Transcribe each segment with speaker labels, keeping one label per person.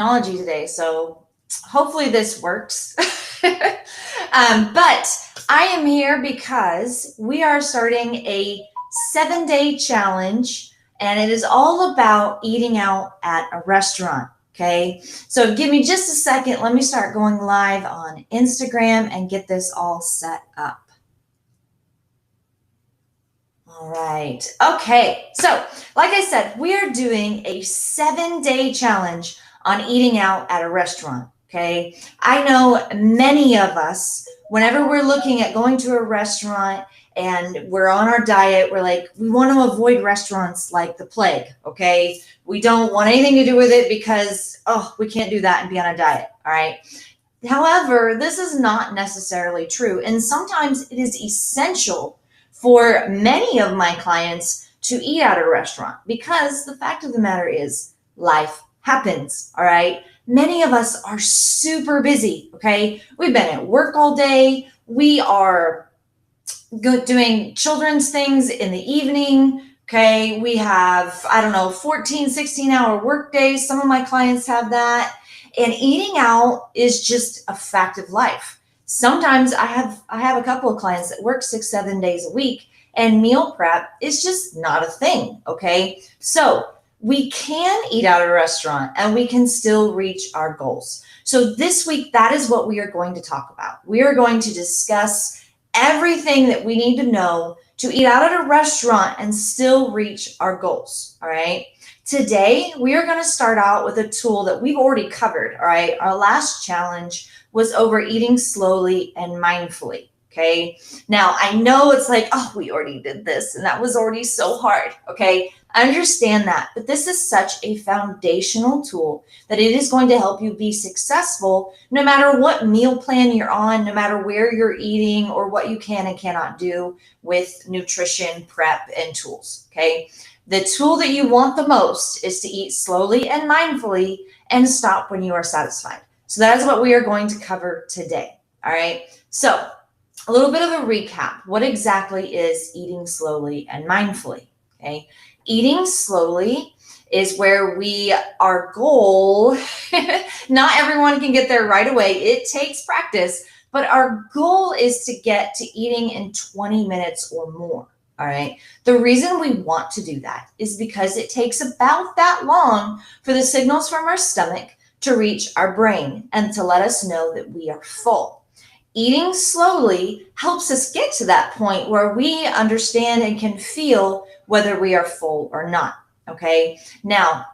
Speaker 1: Technology today, so hopefully this works. But I am here because we are starting a 7-day challenge, and it is all about eating out at a restaurant. Okay, so give me just a second. Let me start going live on Instagram and get this all set up. All right. Okay. So, like I said, we are doing a 7-day challenge on eating out at a restaurant. Okay. I know many of us, whenever we're looking at going to a restaurant and we're on our diet, we're like, we want to avoid restaurants like the plague. Okay. We don't want anything to do with it because, oh, we can't do that and be on a diet. All right. However, this is not necessarily true. And sometimes it is essential for many of my clients to eat at a restaurant because the fact of the matter is life happens. All right. Many of us are super busy. Okay. We've been at work all day. We are doing children's things in the evening. Okay. We have, I don't know, 14, 16-hour work days. Some of my clients have that. And eating out is just a fact of life. Sometimes I have a couple of clients that work 6-7 days a week, and meal prep is just not a thing. Okay. So we can eat out at a restaurant and we can still reach our goals. So this week, that is what we are going to talk about. We are going to discuss everything that we need to know to eat out at a restaurant and still reach our goals. All right. Today, we are going to start out with a tool that we've already covered. All right. Our last challenge was over eating slowly and mindfully. Okay. Now, I know it's like, oh, we already did this and that was already so hard. Okay. I understand that, but this is such a foundational tool that it is going to help you be successful no matter what meal plan you're on, no matter where you're eating or what you can and cannot do with nutrition, prep, and tools. Okay. The tool that you want the most is to eat slowly and mindfully and stop when you are satisfied. So that is what we are going to cover today. All right. So a little bit of a recap. What exactly is eating slowly and mindfully? Okay. Eating slowly is where our goal, not everyone can get there right away. It takes practice, but our goal is to get to eating in 20 minutes or more. All right. The reason we want to do that is because it takes about that long for the signals from our stomach to reach our brain and to let us know that we are full. Eating slowly helps us get to that point where we understand and can feel whether we are full or not. Okay. Now,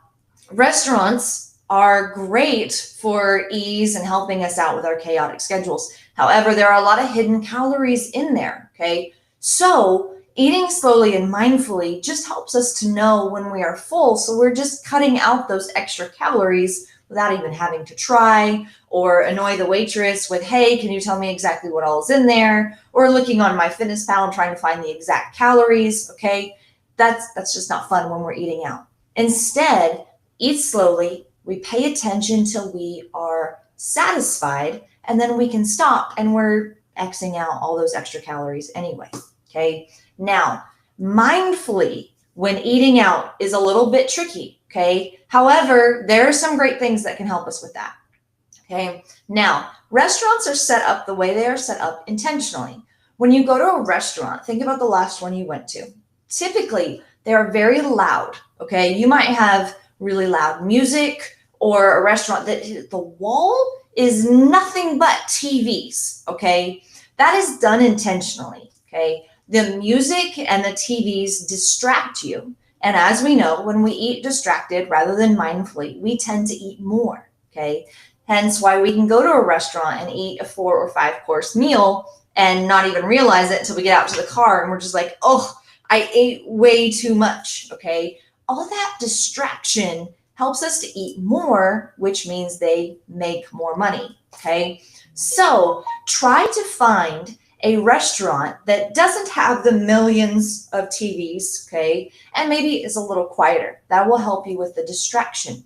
Speaker 1: restaurants are great for ease and helping us out with our chaotic schedules. However, there are a lot of hidden calories in there. Okay. So eating slowly and mindfully just helps us to know when we are full. So we're just cutting out those extra calories without even having to try or annoy the waitress with, hey, can you tell me exactly what all is in there? Or looking on MyFitnessPal and trying to find the exact calories. Okay. That's just not fun when we're eating out. Instead, eat slowly. We pay attention till we are satisfied, and then we can stop and we're Xing out all those extra calories anyway. Okay. Now, mindfully, when eating out is a little bit tricky. Okay. However, there are some great things that can help us with that. Okay. Now, restaurants are set up the way they are set up intentionally. When you go to a restaurant, think about the last one you went to. Typically, they are very loud. Okay. You might have really loud music or a restaurant that the wall is nothing but TVs. Okay. That is done intentionally. Okay. The music and the TVs distract you. And as we know, when we eat distracted rather than mindfully, we tend to eat more. Okay. Hence why we can go to a restaurant and eat a 4 or 5 course meal and not even realize it until we get out to the car and we're just like, oh, I ate way too much. Okay. All that distraction helps us to eat more, which means they make more money. Okay. So try to find a restaurant that doesn't have the millions of TVs, okay, and maybe is a little quieter. That will help you with the distraction.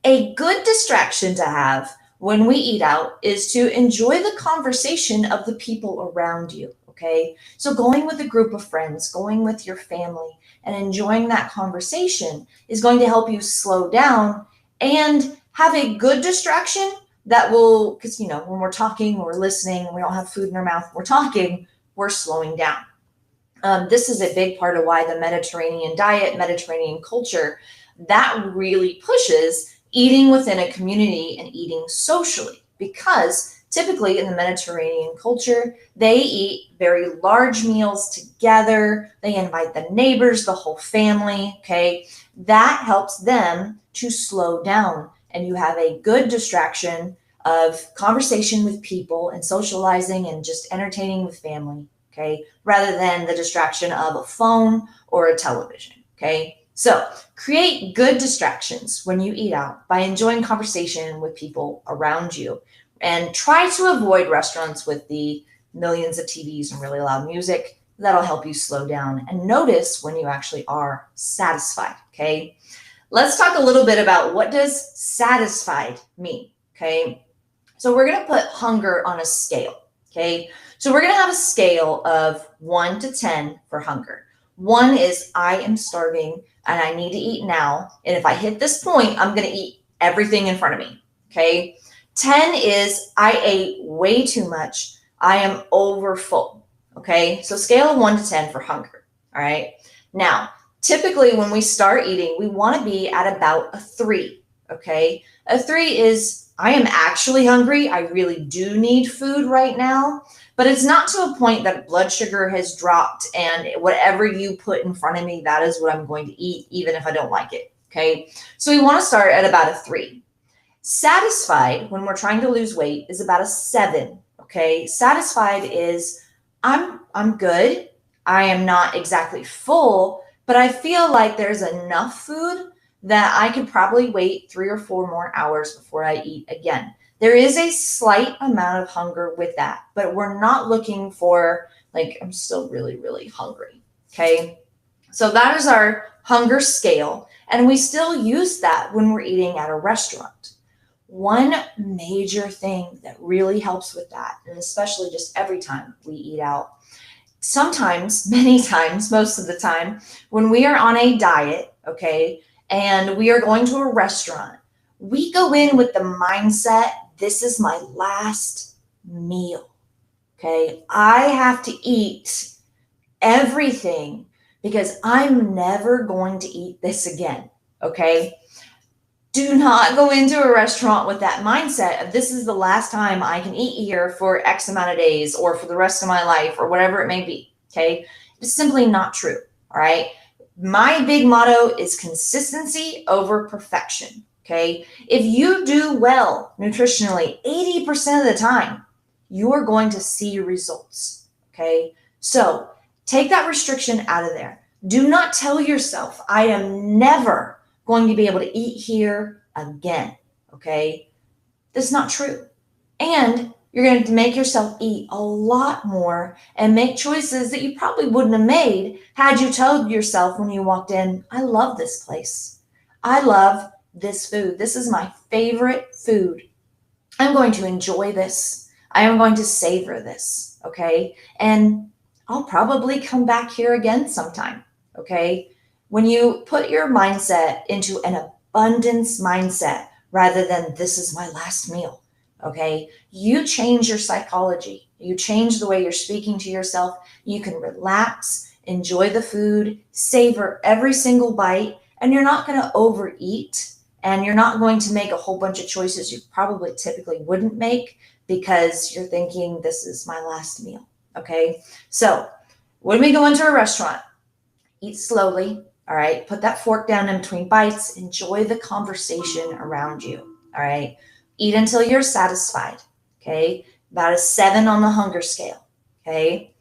Speaker 1: A good distraction to have when we eat out is to enjoy the conversation of the people around you, okay? So going with a group of friends, going with your family, and enjoying that conversation is going to help you slow down and Have a good distraction that will, because, when we're talking, when we're listening, and we don't have food in our mouth, we're talking, we're slowing down. This is a big part of why the Mediterranean diet, Mediterranean culture, that really pushes eating within a community and eating socially, because typically in the Mediterranean culture, they eat very large meals together. They invite the neighbors, the whole family. Okay. That helps them to slow down, and you have a good distraction of conversation with people and socializing and just entertaining with family. Okay. Rather than the distraction of a phone or a television. Okay. So create good distractions when you eat out by enjoying conversation with people around you, and try to avoid restaurants with the millions of TVs and really loud music. That'll help you slow down and notice when you actually are satisfied. Okay. Let's talk a little bit about what does satisfied mean. Okay. So we're going to put hunger on a scale. Okay. So we're going to have a scale of 1 to 10 for hunger. 1 is I am starving and I need to eat now. And if I hit this point, I'm going to eat everything in front of me. Okay. 10 is I ate way too much. I am over full. Okay. So scale of 1 to 10 for hunger. All right. Now, typically when we start eating, we want to be at about a 3. Okay. A 3 is I am actually hungry. I really do need food right now, but it's not to a point that blood sugar has dropped and whatever you put in front of me, that is what I'm going to eat, even if I don't like it. Okay. So we want to start at about a 3. Satisfied, when we're trying to lose weight, is about a 7. Okay. Satisfied is I'm good. I am not exactly full, but I feel like there's enough food that I could probably wait 3 or 4 more hours before I eat again. There is a slight amount of hunger with that, but we're not looking for like, I'm still really, really hungry. Okay. So that is our hunger scale. And we still use that when we're eating at a restaurant. One major thing that really helps with that, and especially just every time we eat out, sometimes, many times, most of the time, when we are on a diet, okay, and we are going to a restaurant, we go in with the mindset, this is my last meal. Okay. I have to eat everything because I'm never going to eat this again. Okay. Do not go into a restaurant with that mindset of this is the last time I can eat here for X amount of days or for the rest of my life or whatever it may be. Okay. It's simply not true. All right. My big motto is consistency over perfection. Okay. If you do well nutritionally 80% of the time, you are going to see results. Okay. So take that restriction out of there. Do not tell yourself, I am never going to be able to eat here again. Okay. That's not true. And you're going to make yourself eat a lot more and make choices that you probably wouldn't have made had you told yourself when you walked in, I love this place. I love this food. This is my favorite food. I'm going to enjoy this. I am going to savor this. Okay. And I'll probably come back here again sometime. Okay. When you put your mindset into an abundance mindset rather than this is my last meal, okay, you change your psychology. You change the way you're speaking to yourself. You can relax, enjoy the food, savor every single bite, and you're not going to overeat, and you're not going to make a whole bunch of choices you probably typically wouldn't make because you're thinking this is my last meal. Okay. So when we go into a restaurant, eat slowly. All right. Put that fork down in between bites. Enjoy the conversation around you. All right. Eat until you're satisfied. Okay. About a 7 on the hunger scale. Okay.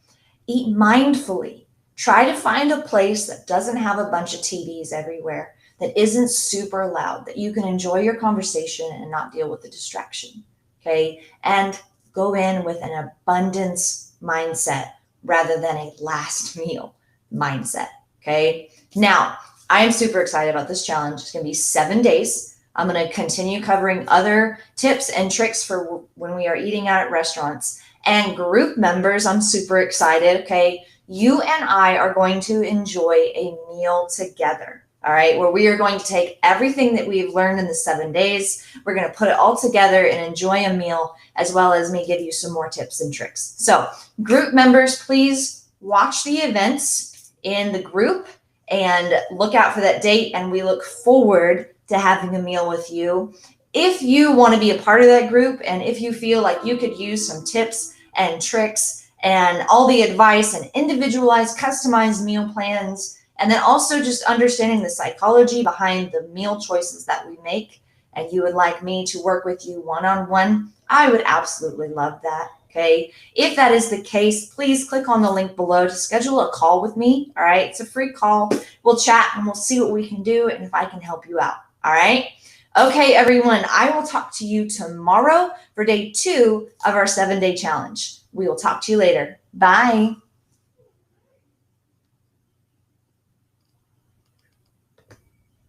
Speaker 1: Eat mindfully. Try to find a place that doesn't have a bunch of TVs everywhere, that isn't super loud, that you can enjoy your conversation and not deal with the distraction. Okay. And go in with an abundance mindset rather than a last meal mindset. Okay. Now, I am super excited about this challenge. It's going to be 7 days. I'm going to continue covering other tips and tricks for when we are eating out at restaurants. And group members, I'm super excited. Okay. You and I are going to enjoy a meal together. all right, where we are going to take everything that we've learned in the 7 days. We're going to put it all together and enjoy a meal, as well as me give you some more tips and tricks. So group members, please watch the events in the group and look out for that date. And we look forward to having a meal with you. If you want to be a part of that group, and if you feel like you could use some tips and tricks and all the advice and individualized, customized meal plans, and then also just understanding the psychology behind the meal choices that we make, and you would like me to work with you one-on-one, I would absolutely love that. Okay. If that is the case, please click on the link below to schedule a call with me. All right. It's a free call. We'll chat and we'll see what we can do and if I can help you out. All right. Okay, everyone. I will talk to you tomorrow for day 2 of our 7-day challenge. We will talk to you later. Bye.